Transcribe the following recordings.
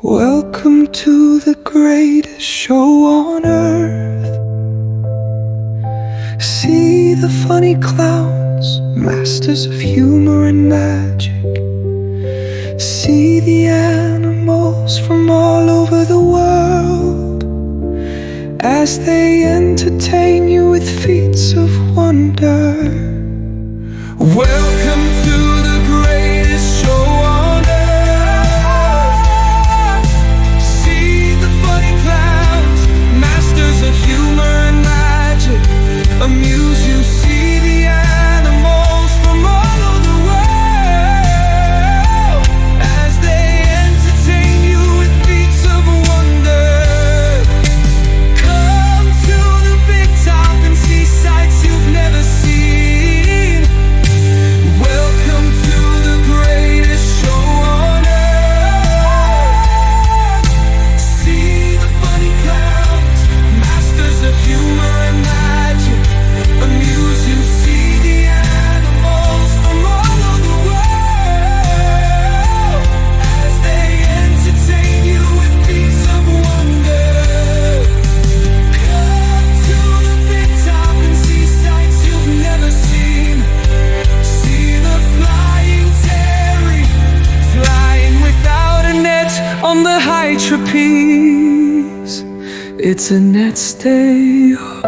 Welcome to the greatest show on earth. See the funny clowns, masters of humor and magic. See the animals from all over the world as they entertain you with feats of wonder. Welcome to the greatest show on earth. See the funny clowns, masters of humor and magic. Amuse you, see the animals from all over the world as they entertain you with feats of wonder. Come to the big top and see sights you've never seen. Welcome to the greatest show on earth. See the funny clowns, masters of humor and magic. Amuse you, see the animals from all over the world as they entertain you with feats of wonder. Come to the big top and see sights you've never seen. See the flying Terry, flying without a net on the high trapeze. It's a net's day off.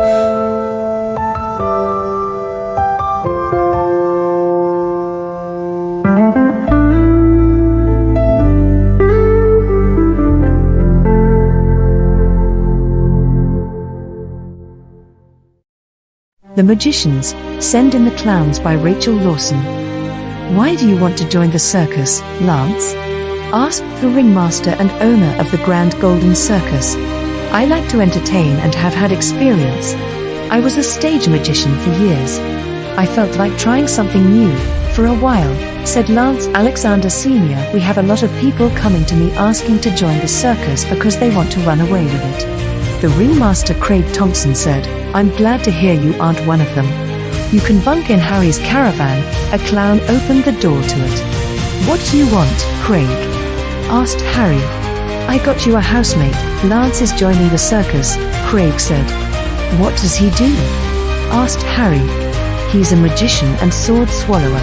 The Magicians, Send in the Clowns by Rachel Lawson. Why do you want to join the circus, Lance? Asked the ringmaster and owner of the Grand Golden Circus. I like to entertain and have had experience. I was a stage magician for years. I felt like trying something new, for a while, said Lance Alexander Sr. We have a lot of people coming to me asking to join the circus because they want to run away with it. The ringmaster Craig Thompson said, I'm glad to hear you aren't one of them. You can bunk in Harry's caravan. A clown opened the door to it. What do you want, Craig? Asked Harry. I got you a housemate. Lance is joining the circus, Craig said. What does he do? Asked Harry. He's a magician and sword swallower.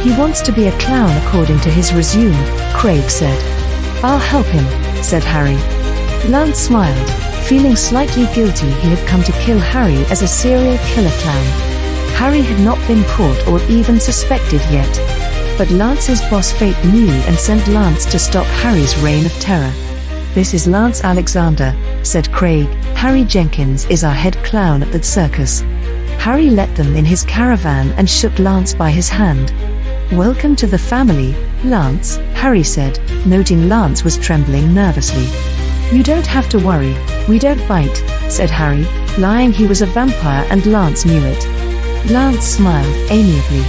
He wants to be a clown according to his resume, Craig said. I'll help him, said Harry. Lance smiled, feeling slightly guilty he had come to kill Harry as a serial killer clown. Harry had not been caught or even suspected yet. But Lance's boss Fate knew and sent Lance to stop Harry's reign of terror. This is Lance Alexander, said Craig. Harry Jenkins is our head clown at the circus. Harry let them in his caravan and shook Lance by his hand. Welcome to the family, Lance, Harry said, noting Lance was trembling nervously. You don't have to worry, we don't bite, said Harry, lying he was a vampire and Lance knew it. Lance smiled amiably.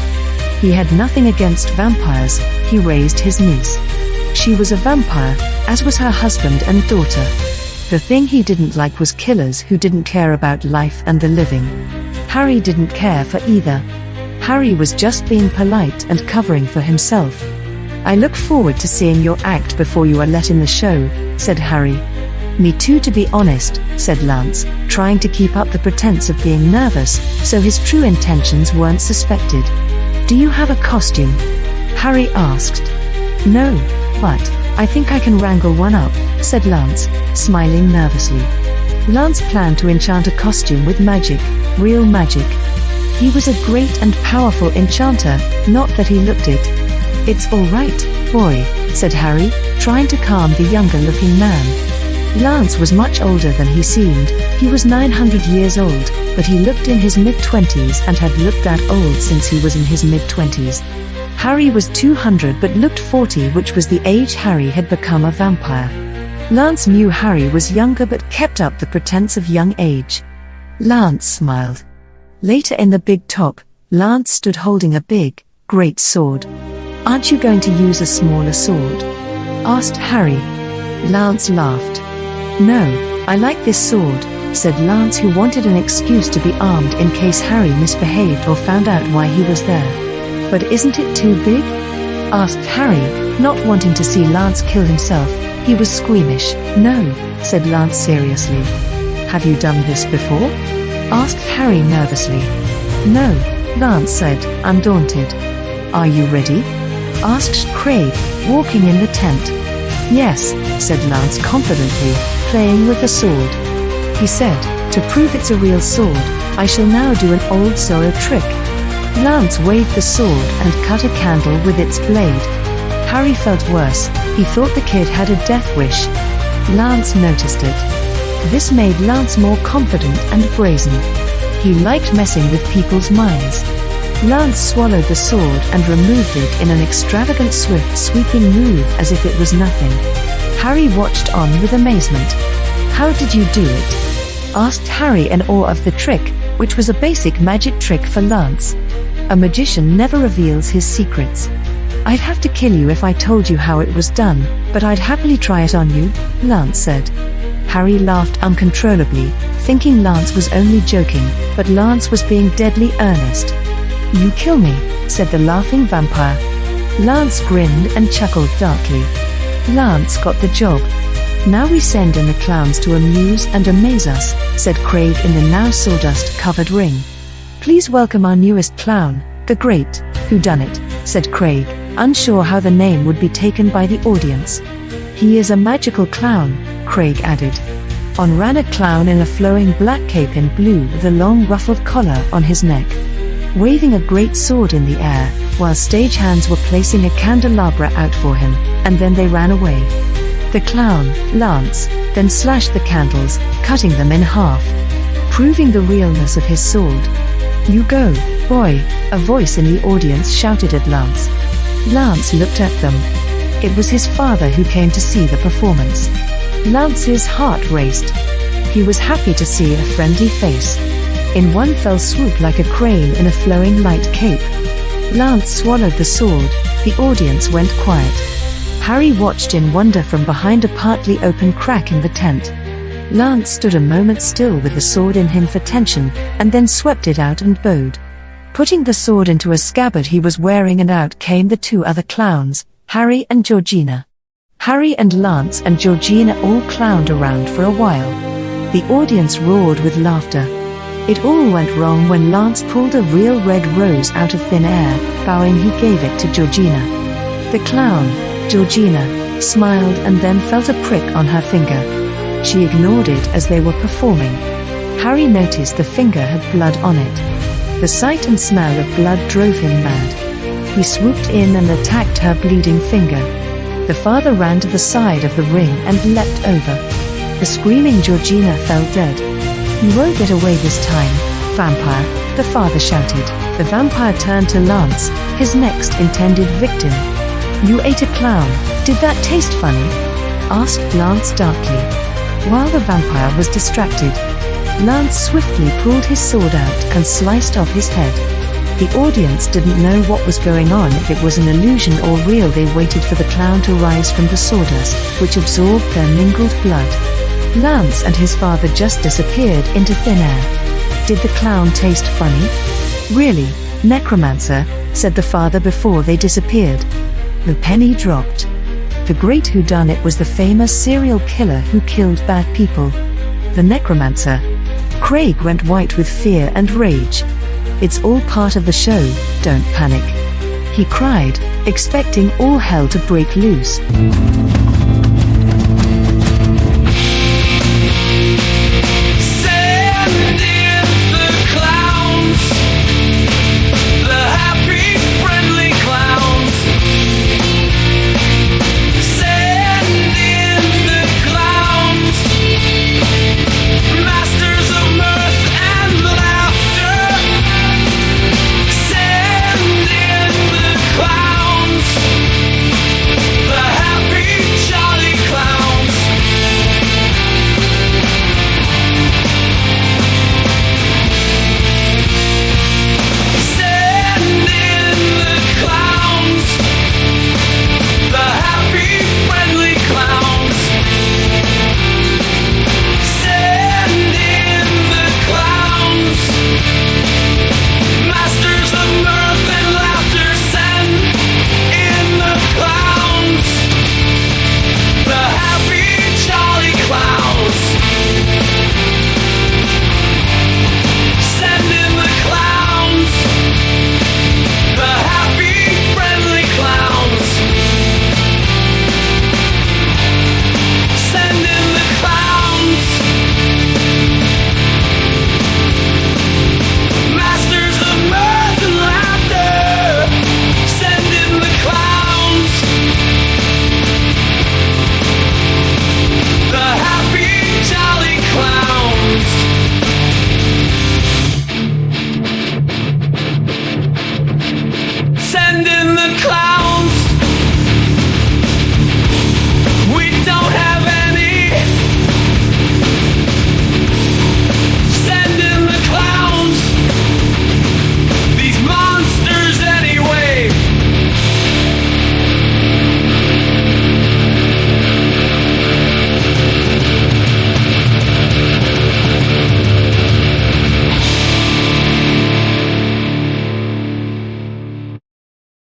He had nothing against vampires. He raised his niece. She was a vampire, as was her husband and daughter. The thing he didn't like was killers who didn't care about life and the living. Harry didn't care for either. Harry was just being polite and covering for himself. I look forward to seeing your act before you are let in the show, said Harry. Me too, to be honest, said Lance, trying to keep up the pretense of being nervous, so his true intentions weren't suspected. Do you have a costume? Harry asked. No, but I think I can wrangle one up, said Lance, smiling nervously. Lance planned to enchant a costume with magic, real magic. He was a great and powerful enchanter, not that he looked it. It's all right, boy, said Harry, trying to calm the younger-looking man. Lance was much older than he seemed. He was 900 years old, but he looked in his mid-20s and had looked that old since he was in his mid-20s. Harry was 200 but looked 40, which was the age Harry had become a vampire. Lance knew Harry was younger but kept up the pretense of young age. Lance smiled. Later in the big top, Lance stood holding a big, great sword. Aren't you going to use a smaller sword? Asked Harry. Lance laughed. No, I like this sword, said Lance, who wanted an excuse to be armed in case Harry misbehaved or found out why he was there. But isn't it too big? Asked Harry, not wanting to see Lance kill himself. He was squeamish. "No," said Lance seriously. "Have you done this before?" asked Harry nervously. "No," Lance said, undaunted. "Are you ready?" asked Craig, walking in the tent. "Yes," said Lance confidently, playing with the sword. He said, "To prove it's a real sword, I shall now do an old Zorro trick." Lance waved the sword and cut a candle with its blade. Harry felt worse. He thought the kid had a death wish. Lance noticed it. This made Lance more confident and brazen. He liked messing with people's minds. Lance swallowed the sword and removed it in an extravagant, swift, sweeping move as if it was nothing. Harry watched on with amazement. "How did you do it?" asked Harry in awe of the trick, which was a basic magic trick for Lance. A magician never reveals his secrets. "I'd have to kill you if I told you how it was done, but I'd happily try it on you," Lance said. Harry laughed uncontrollably, thinking Lance was only joking, but Lance was being deadly earnest. "You kill me," said the laughing vampire. Lance grinned and chuckled darkly. Lance got the job. "Now we send in the clowns to amuse and amaze us," said Craig in the now sawdust-covered ring. "Please welcome our newest clown, the Great Whodunit," said Craig, unsure how the name would be taken by the audience. "He is a magical clown," Craig added. On ran a clown in a flowing black cape in blue with a long ruffled collar on his neck, waving a great sword in the air, while stagehands were placing a candelabra out for him, and then they ran away. The clown, Lance, then slashed the candles, cutting them in half, proving the realness of his sword. "You go, boy," a voice in the audience shouted at Lance. Lance looked at them. It was his father who came to see the performance. Lance's heart raced. He was happy to see a friendly face. In one fell swoop like a crane in a flowing light cape, Lance swallowed the sword. The audience went quiet. Harry watched in wonder from behind a partly open crack in the tent. Lance stood a moment still with the sword in him for tension, and then swept it out and bowed, putting the sword into a scabbard he was wearing, and out came the two other clowns, Harry and Georgina. Harry and Lance and Georgina all clowned around for a while. The audience roared with laughter. It all went wrong when Lance pulled a real red rose out of thin air. Bowing, he gave it to Georgina. The clown, Georgina, smiled and then felt a prick on her finger. She ignored it as they were performing. Harry noticed the finger had blood on it. The sight and smell of blood drove him mad. He swooped in and attacked her bleeding finger. The father ran to the side of the ring and leapt over. The screaming Georgina fell dead. "You won't get away this time, vampire," the father shouted. The vampire turned to Lance, his next intended victim. "You ate a clown. Did that taste funny?" asked Lance darkly. While the vampire was distracted, Lance swiftly pulled his sword out and sliced off his head. The audience didn't know what was going on, if it was an illusion or real. They waited for the clown to rise from the sawdust, which absorbed their mingled blood. Lance and his father just disappeared into thin air. Did the clown taste funny? "Really, Necromancer," said the father before they disappeared. The penny dropped. The Great Whodunit was the famous serial killer who killed bad people. The Necromancer. Craig went white with fear and rage. "It's all part of the show, don't panic," he cried, expecting all hell to break loose.